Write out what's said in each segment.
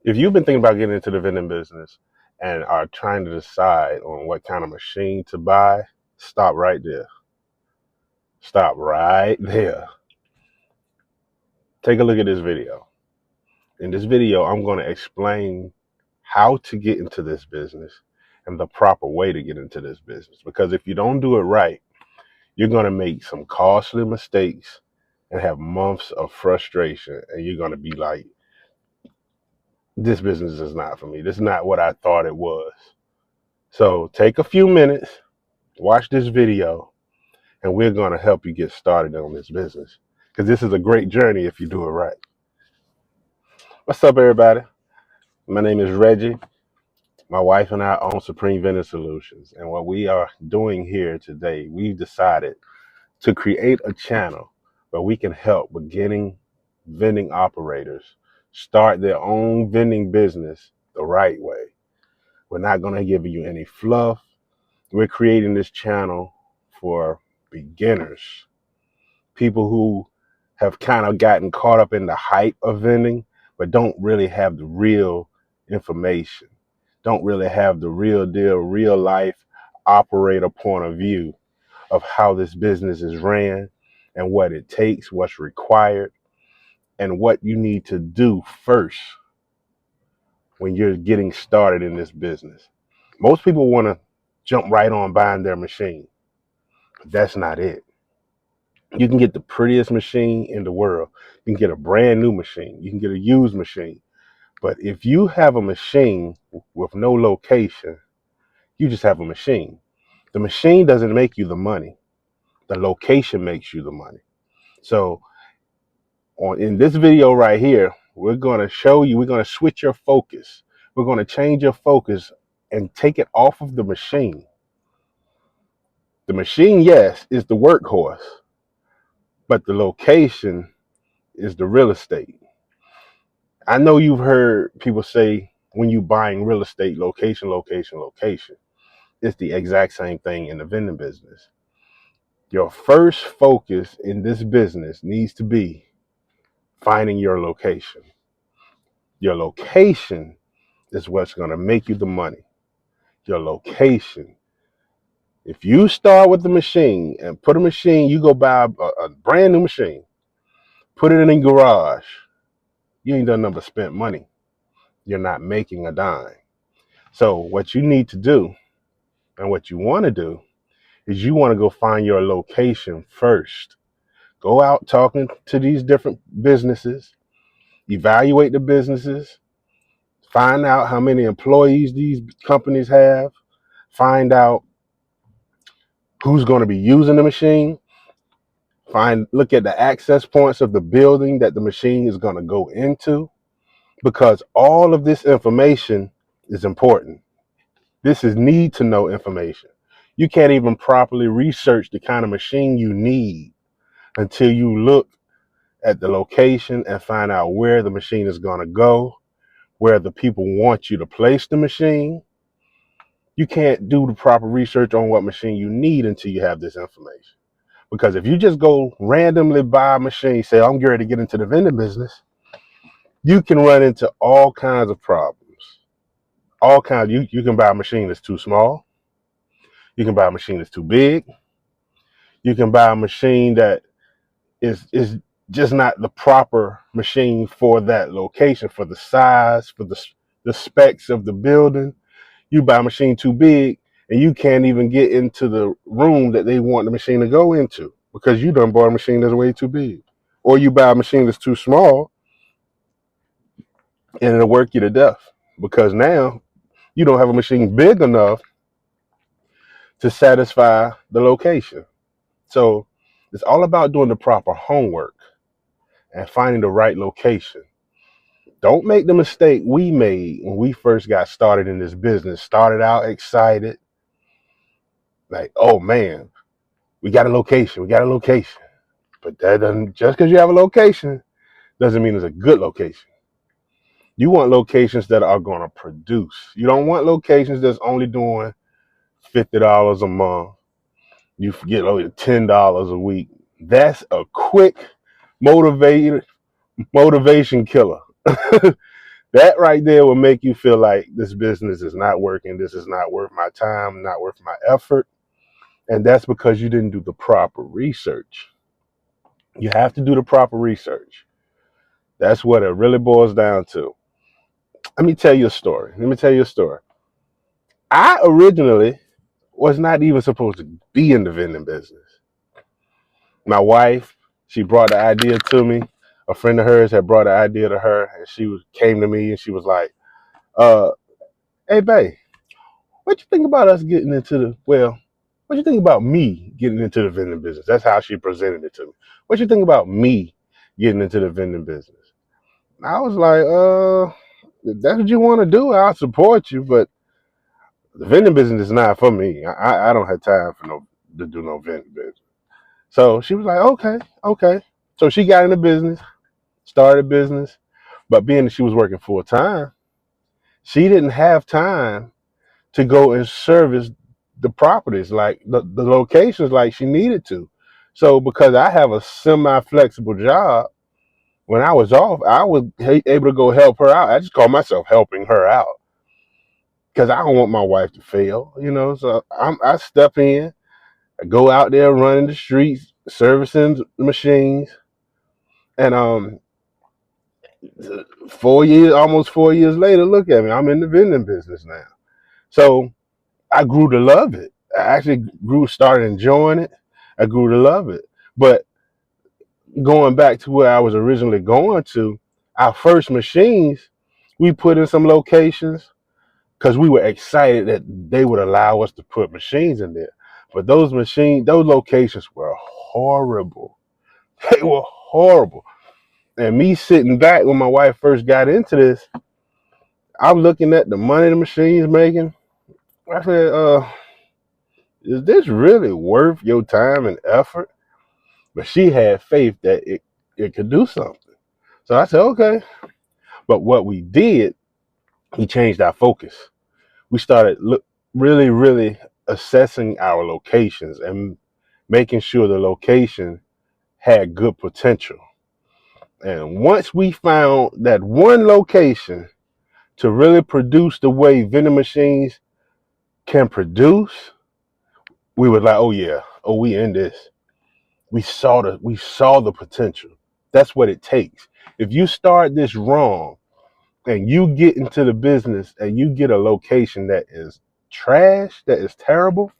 If you've been thinking about getting into the vending business and are trying to decide on what kind of machine to buy, stop right there. Stop right there. Take a look at this video. In this video, I'm going to explain how to get into this business and the proper way to get into this business. Because if you don't do it right, you're going to make some costly mistakes and have months of frustration. And you're going to be like, this business is not for me. This is not what I thought it was. So take a few minutes, watch this video, and we're going to help you get started on this business. Because this is a great journey if you do it right. What's up, everybody? My name is Reggie. My wife and I own Supreme Vending Solutions. And what we are doing here today, we've decided to create a channel where we can help beginning vending operators start their own vending business the right way. We're not going to give you any fluff. We're creating this channel for beginners, people who have kind of gotten caught up in the hype of vending, but don't really have the real information, don't really have the real deal, real life operator point of view of how this business is ran and what it takes, what's required, and what you need to do first when you're getting started in this business. Most people want to jump right on buying their machine, but that's not it. You can get the prettiest machine in the world. You can get a brand new machine. You can get a used machine. But if you have a machine with no location, you just have a machine. The machine doesn't make you the money. The location makes you the money. So in this video right here, we're going to show you, we're going to switch your focus. We're going to change your focus and take it off of the machine. The machine, yes, is the workhorse, but the location is the real estate. I know you've heard people say when you buying real estate, location, location, location. It's the exact same thing in the vending business. Your first focus in this business needs to be finding your location. Your location is what's going to make you the money. Your location. If you start with the machine and put a machine, you go buy a brand new machine, put it in a garage, you ain't done nothing but spent money. You're not making a dime. So what you need to do and what you want to do is you want to go find your location first. Go out talking to these different businesses, evaluate the businesses, find out how many employees these companies have, find out who's going to be using the machine, look at the access points of the building that the machine is going to go into, because all of this information is important. This is need to know information. You can't even properly research the kind of machine you need until you look at the location and find out where the machine is going to go, where the people want you to place the machine. You can't do the proper research on what machine you need until you have this information. Because if you just go randomly buy a machine, say, I'm ready to get into the vending business, you can run into all kinds of problems. All kinds. You can buy a machine that's too small. You can buy a machine that's too big. You can buy a machine that is just not the proper machine for that location, for the size, for the specs of the building. You buy a machine too big and you can't even get into the room that they want the machine to go into because you done bought a machine that's way too big. Or you buy a machine that's too small and it'll work you to death because now you don't have a machine big enough to satisfy the location. So it's all about doing the proper homework and finding the right location. Don't make the mistake we made when we first got started in this business. Started out excited, like, oh man, we got a location, we got a location. But that doesn't, just because you have a location doesn't mean it's a good location. You want locations that are going to produce. You don't want locations that's only doing $50 a month. You get only $10 a week. That's a quick motivation killer. That right there will make you feel like this business is not working. This is not worth my time, not worth my effort. And that's because you didn't do the proper research. You have to do the proper research. That's what it really boils down to. Let me tell you a story. I originally was not even supposed to be in the vending business. My wife, she brought the idea to me. A friend of hers had brought the idea to her, and came to me and she was like, uh, "Hey, babe, what you think about us getting into what you think about me getting into the vending business?" That's how she presented it to me. What you think about me getting into the vending business? I was like, if that's what you want to do, I'll support you, but the vending business is not for me. I don't have time to do no vending business. So she was like, okay, okay. So she got in the business, started a business, but being that she was working full time, she didn't have time to go and service the properties, like the locations, like she needed to. So because I have a semi-flexible job, when I was off, I was able to go help her out. I just call myself helping her out because I don't want my wife to fail, you know. So I step in, I go out there running the streets, servicing machines, and 4 years, almost 4 years later, look at me, I'm in the vending business now. So I grew to love it. I actually started enjoying it. I grew to love it. But going back to where I was originally going to, our first machines, we put in some locations because we were excited that they would allow us to put machines in there. But those locations were horrible. They were horrible. And me sitting back when my wife first got into this, I'm looking at the money the machine's making. I said, is this really worth your time and effort? But she had faith that it could do something. So I said, okay. But what we did, we changed our focus. We started really, really assessing our locations and making sure the location had good potential. And once we found that one location to really produce the way vending machines can produce, we were like, oh yeah, oh we in this. We saw the potential. That's what it takes. If you start this wrong and you get into the business and you get a location that is trash, that is terrible,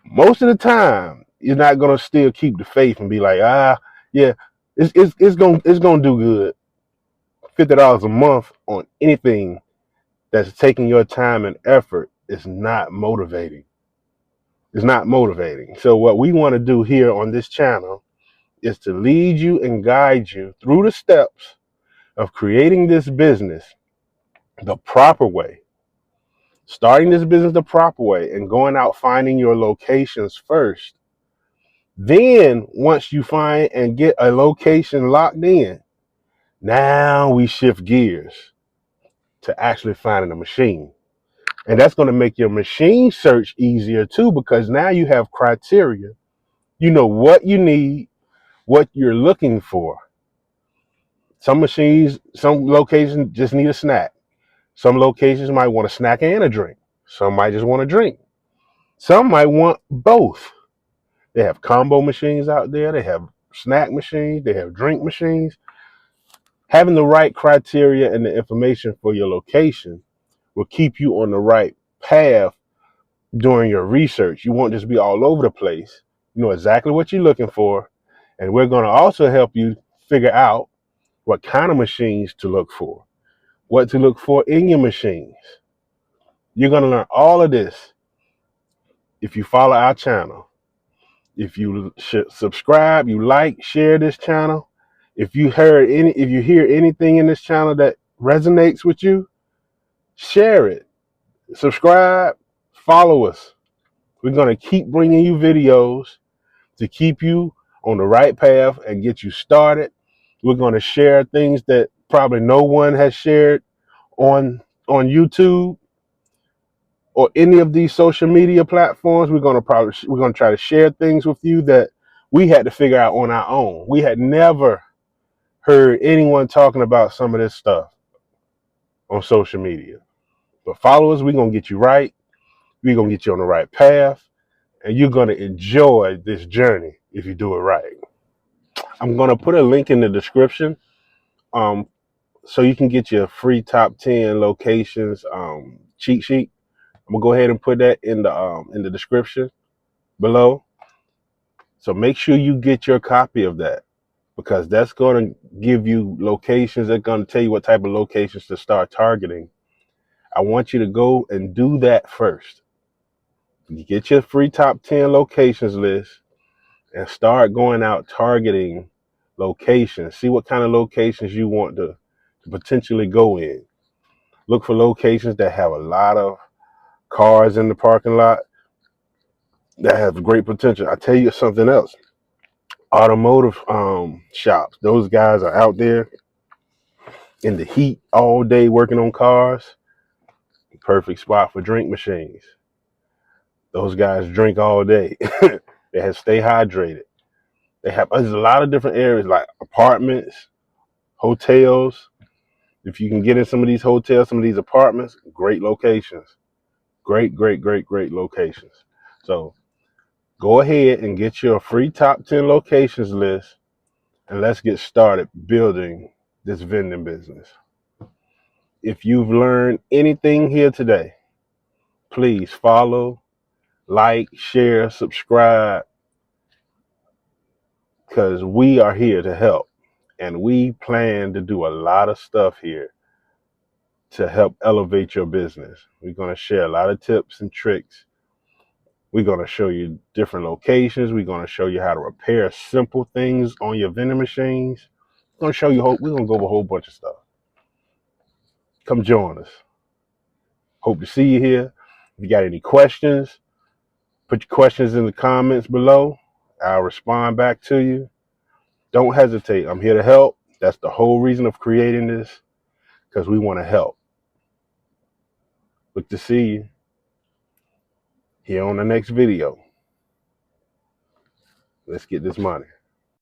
most of the time you're not gonna still keep the faith and be like, yeah, it's gonna do good. $50 a month on anything that's taking your time and effort is not motivating. It's not motivating. So what we want to do here on this channel is to lead you and guide you through the steps of creating this business the proper way, starting this business the proper way, and going out finding your locations first. Then, once you find and get a location locked in, now we shift gears to actually finding a machine. And that's going to make your machine search easier too, because now you have criteria. You know what you need, what you're looking for. Some machines, some locations just need a snack. Some locations might want a snack and a drink. Some might just want a drink. Some might want both. They have combo machines out there. They have snack machines. They have drink machines. Having the right criteria and the information for your location will keep you on the right path during your research. You won't just be all over the place. You know exactly what you're looking for. And we're going to also help you figure out what kind of machines to look for, what to look for in your machines. You're going to learn all of this if you follow our channel. If you should subscribe, you like, share this channel. If you hear anything in this channel that resonates with you, share it. Subscribe, follow us. We're going to keep bringing you videos to keep you on the right path and get you started. We're going to share things that probably no one has shared on YouTube or any of these social media platforms. We're going to try to share things with you that we had to figure out on our own. We had never heard anyone talking about some of this stuff on social media. But follow us, we're going to get you right. We're going to get you on the right path. And you're going to enjoy this journey if you do it right. I'm going to put a link in the description so you can get your free top 10 locations cheat sheet. I'm going to go ahead and put that in the description below. So make sure you get your copy of that, because that's going to give you locations. That's going to tell you what type of locations to start targeting. I want you to go and do that first. You get your free top 10 locations list and start going out targeting locations. See what kind of locations you want to potentially go in. Look for locations that have a lot of cars in the parking lot that have great potential. I tell you something else. Automotive shops. Those guys are out there in the heat all day working on cars. Perfect spot for drink machines. Those guys drink all day. They have to stay hydrated. There's a lot of different areas like apartments, hotels. If you can get in some of these hotels, some of these apartments, great locations. Great locations. So go ahead and get your free top 10 locations list, and let's get started building this vending business. If you've learned anything here today, please follow, like, share, subscribe, because we are here to help. And we plan to do a lot of stuff here to help elevate your business. We're going to share a lot of tips and tricks. We're going to show you different locations. We're going to show you how to repair simple things on your vending machines. We're going to show you, we're going to go over a whole bunch of stuff. Come join us. Hope to see you here. If you got any questions, put your questions in the comments below. I'll respond back to you. Don't hesitate. I'm here to help. That's the whole reason of creating this, because we want to help. Look to see you here on the next video. Let's get this money.